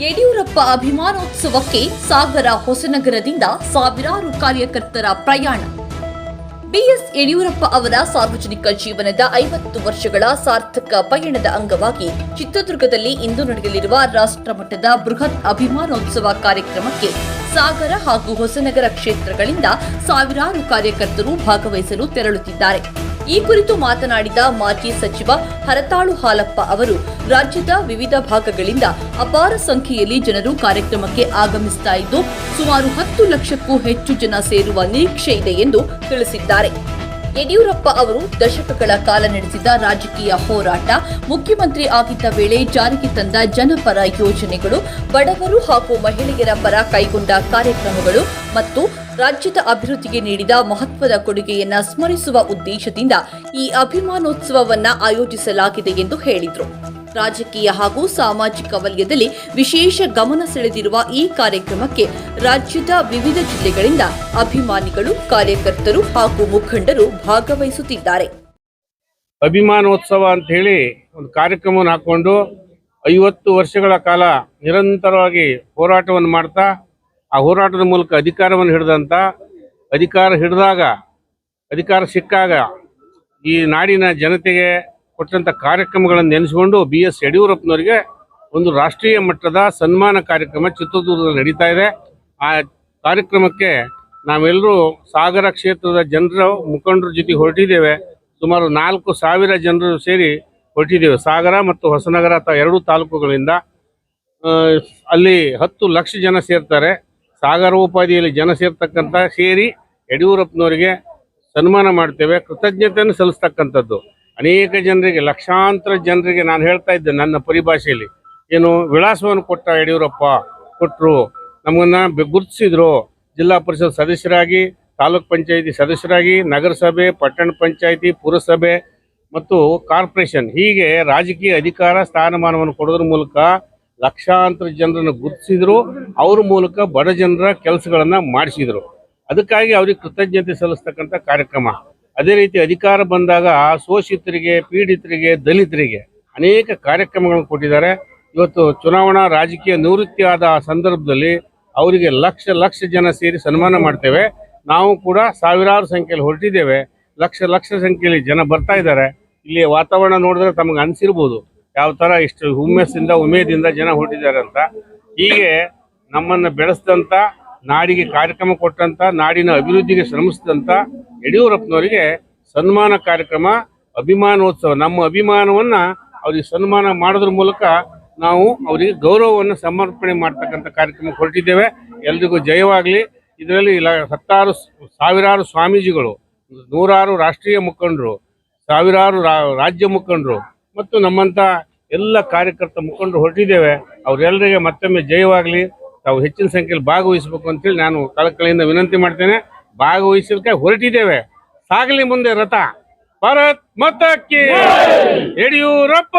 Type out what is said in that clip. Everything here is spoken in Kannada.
ಯಡಿಯೂರಪ್ಪ ಅಭಿಮಾನೋತ್ಸವಕ್ಕೆ ಸಾಗರ ಹೊಸನಗರದಿಂದ ಸಾವಿರಾರು ಕಾರ್ಯಕರ್ತರ ಪ್ರಯಾಣ. ಬಿಎಸ್ ಯಡಿಯೂರಪ್ಪ ಅವರ ಸಾರ್ವಜನಿಕ ಜೀವನದ 50 ವರ್ಷಗಳ ಸಾರ್ಥಕ ಪಯಣದ ಅಂಗವಾಗಿ ಚಿತ್ರದುರ್ಗದಲ್ಲಿ ಇಂದು ನಡೆಯಲಿರುವ ರಾಷ್ಟ್ರಮಟ್ಟದ ಬೃಹತ್ ಅಭಿಮಾನೋತ್ಸವ ಕಾರ್ಯಕ್ರಮಕ್ಕೆ ಸಾಗರ ಹಾಗೂ ಹೊಸನಗರ ಕ್ಷೇತ್ರಗಳಿಂದ ಸಾವಿರಾರು ಕಾರ್ಯಕರ್ತರು ಭಾಗವಹಿಸಲು ತೆರಳುತ್ತಿದ್ದಾರೆ. ಈ ಕುರಿತು ಮಾತನಾಡಿದ ಮಾಜಿ ಸಚಿವ ಹರತಾಳು ಹಾಲಪ್ಪ ಅವರು, ರಾಜ್ಯದ ವಿವಿಧ ಭಾಗಗಳಿಂದ ಅಪಾರ ಸಂಖ್ಯೆಯಲ್ಲಿ ಜನರು ಕಾರ್ಯಕ್ರಮಕ್ಕೆ ಆಗಮಿಸುತ್ತಾ ಇದ್ದು, ಸುಮಾರು 10 ಲಕ್ಷಕ್ಕೂ ಹೆಚ್ಚು ಜನ ಸೇರುವ ನಿರೀಕ್ಷೆ ಇದೆ ಎಂದು ತಿಳಿಸಿದ್ದಾರೆ. ಯಡಿಯೂರಪ್ಪ ಅವರು ದಶಕಗಳ ಕಾಲ ನಡೆಸಿದ ರಾಜಕೀಯ ಹೋರಾಟ, ಮುಖ್ಯಮಂತ್ರಿ ಆಗಿದ್ದ ವೇಳೆ ಜಾರಿಗೆ ತಂದ ಜನಪರ ಯೋಜನೆಗಳು, ಬಡವರು ಹಾಗೂ ಮಹಿಳೆಯರ ಪರ ಕೈಗೊಂಡ ಕಾರ್ಯಕ್ರಮಗಳು ಮತ್ತು ರಾಜ್ಯದ ಅಭಿವೃದ್ಧಿಗೆ ನೀಡಿದ ಮಹತ್ವದ ಕೊಡುಗೆಯನ್ನ ಸ್ಮರಿಸುವ ಉದ್ದೇಶದಿಂದ ಈ ಅಭಿಮಾನೋತ್ಸವವನ್ನು ಆಯೋಜಿಸಲಾಗಿದೆ ಎಂದು ಹೇಳಿದರು. ರಾಜಕೀಯ ಹಾಗೂ ಸಾಮಾಜಿಕ ವಲಯದಲ್ಲಿ ವಿಶೇಷ ಗಮನ ಸೆಳೆದಿರುವ ಈ ಕಾರ್ಯಕ್ರಮಕ್ಕೆ ರಾಜ್ಯದ ವಿವಿಧ ಜಿಲ್ಲೆಗಳಿಂದ ಅಭಿಮಾನಿಗಳು, ಕಾರ್ಯಕರ್ತರು ಹಾಗೂ ಮುಖಂಡರು ಭಾಗವಹಿಸುತ್ತಿದ್ದಾರೆ. ಅಭಿಮಾನೋತ್ಸವ ಅಂತ ಹೇಳಿ ಒಂದು ಕಾರ್ಯಕ್ರಮವನ್ನು ಹಾಕೊಂಡು 50 ವರ್ಷಗಳ ಕಾಲ ನಿರಂತರವಾಗಿ ಹೋರಾಟವನ್ನು ಮಾಡ್ತಾ, ಆ ಹೋರಾಟದ ಮೂಲಕ ಅಧಿಕಾರವನ್ನು ಹಿಡಿದಂಥ, ಅಧಿಕಾರ ಸಿಕ್ಕಾಗ ಈ ನಾಡಿನ ಜನತೆಗೆ ಕೊಟ್ಟಂಥ ಕಾರ್ಯಕ್ರಮಗಳನ್ನು ನೆನೆಸಿಕೊಂಡು BS ಯಡಿಯೂರಪ್ಪನವರಿಗೆ ಒಂದು ರಾಷ್ಟ್ರೀಯ ಮಟ್ಟದ ಸನ್ಮಾನ ಕಾರ್ಯಕ್ರಮ ಚಿತ್ರದುರ್ಗದಲ್ಲಿ ನಡೀತಾ ಇದೆ. ಆ ಕಾರ್ಯಕ್ರಮಕ್ಕೆ ನಾವೆಲ್ಲರೂ ಸಾಗರ ಕ್ಷೇತ್ರದ ಜನರ ಮುಖಂಡರ ಜೊತೆ ಹೊರಟಿದ್ದೇವೆ. ಸುಮಾರು 4,000 ಜನರು ಸೇರಿ ಹೊರಟಿದ್ದೇವೆ. ಸಾಗರ ಮತ್ತು ಹೊಸನಗರ ಎರಡೂ ತಾಲೂಕುಗಳಿಂದ ಅಲ್ಲಿ 10 ಲಕ್ಷ ಜನ ಸೇರ್ತಾರೆ. ಸಾಗರೋಪಾದಿಯಲ್ಲಿ ಜನ ಸೇರಿ ಯಡಿಯೂರಪ್ಪನವರಿಗೆ ಸನ್ಮಾನ ಮಾಡ್ತೇವೆ. ಕೃತಜ್ಞತೆಯನ್ನು ಸಲ್ಲಿಸ್ತಕ್ಕಂಥದ್ದು ಅನೇಕ ಜನರಿಗೆ, ಲಕ್ಷಾಂತರ ಜನರಿಗೆ ನಾನು ಹೇಳ್ತಾ ಇದ್ದೆ ನನ್ನ ಪರಿಭಾಷೆಯಲ್ಲಿ, ಏನು ವಿಳಾಸವನ್ನು ಯಡಿಯೂರಪ್ಪ ಕೊಟ್ಟರು, ನಮ್ಮನ್ನು ಗುರುತಿಸಿದ್ರು. ಜಿಲ್ಲಾ ಪರಿಷತ್ ಸದಸ್ಯರಾಗಿ, ತಾಲೂಕ್ ಪಂಚಾಯಿತಿ ಸದಸ್ಯರಾಗಿ, ನಗರಸಭೆ, ಪಟ್ಟಣ ಪಂಚಾಯಿತಿ, ಪುರಸಭೆ ಮತ್ತು ಕಾರ್ಪೊರೇಷನ್, ಹೀಗೆ ರಾಜಕೀಯ ಅಧಿಕಾರ ಸ್ಥಾನಮಾನವನ್ನು ಕೊಡೋದ್ರ ಮೂಲಕ ಲಕ್ಷಾಂತರ ಜನರನ್ನು ಗುರುತಿಸಿದ್ರು. ಅವ್ರ ಮೂಲಕ ಬಡ ಜನರ ಕೆಲಸಗಳನ್ನು ಮಾಡಿಸಿದರು. ಅದಕ್ಕಾಗಿ ಅವ್ರಿಗೆ ಕೃತಜ್ಞತೆ ಸಲ್ಲಿಸ್ತಕ್ಕಂಥ ಕಾರ್ಯಕ್ರಮ. ಅದೇ ರೀತಿ ಅಧಿಕಾರ ಬಂದಾಗ ಶೋಷಿತರಿಗೆ, ಪೀಡಿತರಿಗೆ, ದಲಿತರಿಗೆ ಅನೇಕ ಕಾರ್ಯಕ್ರಮಗಳನ್ನು ಕೊಟ್ಟಿದ್ದಾರೆ. ಇವತ್ತು ಚುನಾವಣಾ ರಾಜಕೀಯ ನಿವೃತ್ತಿ ಆದ ಸಂದರ್ಭದಲ್ಲಿ ಅವರಿಗೆ ಲಕ್ಷ ಜನ ಸೇರಿ ಸನ್ಮಾನ ಮಾಡ್ತೇವೆ. ನಾವು ಕೂಡ ಸಾವಿರಾರು ಸಂಖ್ಯೆಯಲ್ಲಿ ಹೊರಟಿದ್ದೇವೆ. ಲಕ್ಷ ಸಂಖ್ಯೆಯಲ್ಲಿ ಜನ ಬರ್ತಾ ಇದ್ದಾರೆ. ಇಲ್ಲಿ ವಾತಾವರಣ ನೋಡಿದ್ರೆ ತಮಗೆ ಅನಿಸಿರ್ಬೋದು ಯಾವ ಥರ ಇಷ್ಟು ಉಮೇದಿಂದ ಜನ ಹೊರಟಿದ್ದಾರೆ ಅಂತ. ಹೀಗೆ ನಮ್ಮನ್ನು ಬೆಳೆಸಿದಂಥ, ನಾಡಿಗೆ ಕಾರ್ಯಕ್ರಮ ಕೊಟ್ಟಂಥ, ನಾಡಿನ ಅಭಿವೃದ್ಧಿಗೆ ಶ್ರಮಿಸಿದಂಥ ಯಡಿಯೂರಪ್ಪನವರಿಗೆ ಸನ್ಮಾನ ಕಾರ್ಯಕ್ರಮ, ಅಭಿಮಾನೋತ್ಸವ, ನಮ್ಮ ಅಭಿಮಾನವನ್ನು ಅವರಿಗೆ ಸನ್ಮಾನ ಮಾಡೋದ್ರ ಮೂಲಕ ನಾವು ಅವರಿಗೆ ಗೌರವವನ್ನು ಸಮರ್ಪಣೆ ಮಾಡ್ತಕ್ಕಂಥ ಕಾರ್ಯಕ್ರಮ ಹೊರಟಿದ್ದೇವೆ. ಎಲ್ರಿಗೂ ಜಯವಾಗಲಿ. ಇದರಲ್ಲಿ ಸಾವಿರಾರು ಸ್ವಾಮೀಜಿಗಳು, 100 ರಾಷ್ಟ್ರೀಯ ಮುಖಂಡರು, ಸಾವಿರಾರು ರಾಜ್ಯ ಮುಖಂಡರು ಮತ್ತು ನಮ್ಮಂಥ ಎಲ್ಲ ಕಾರ್ಯಕರ್ತ ಮುಖಂಡರು ಹೊರಟಿದ್ದೇವೆ. ಅವರೆಲ್ಲರಿಗೆ ಮತ್ತೊಮ್ಮೆ ಜಯವಾಗಲಿ. ತಾವು ಹೆಚ್ಚಿನ ಸಂಖ್ಯೆಯಲ್ಲಿ ಭಾಗವಹಿಸಬೇಕು ಅಂತೇಳಿ ನಾನು ಕಳಕಳಿಯಿಂದ ವಿನಂತಿ ಮಾಡ್ತೇನೆ. ಭಾಗವಹಿಸಲಿಕ್ಕೆ ಹೊರಟಿದ್ದೇವೆ. ಸಾಗಲಿ ಮುಂದೆ ರಥ. ಭಾರತ್ ಮಾತಾ ಕಿ ಯಡಿಯೂರಪ್ಪ.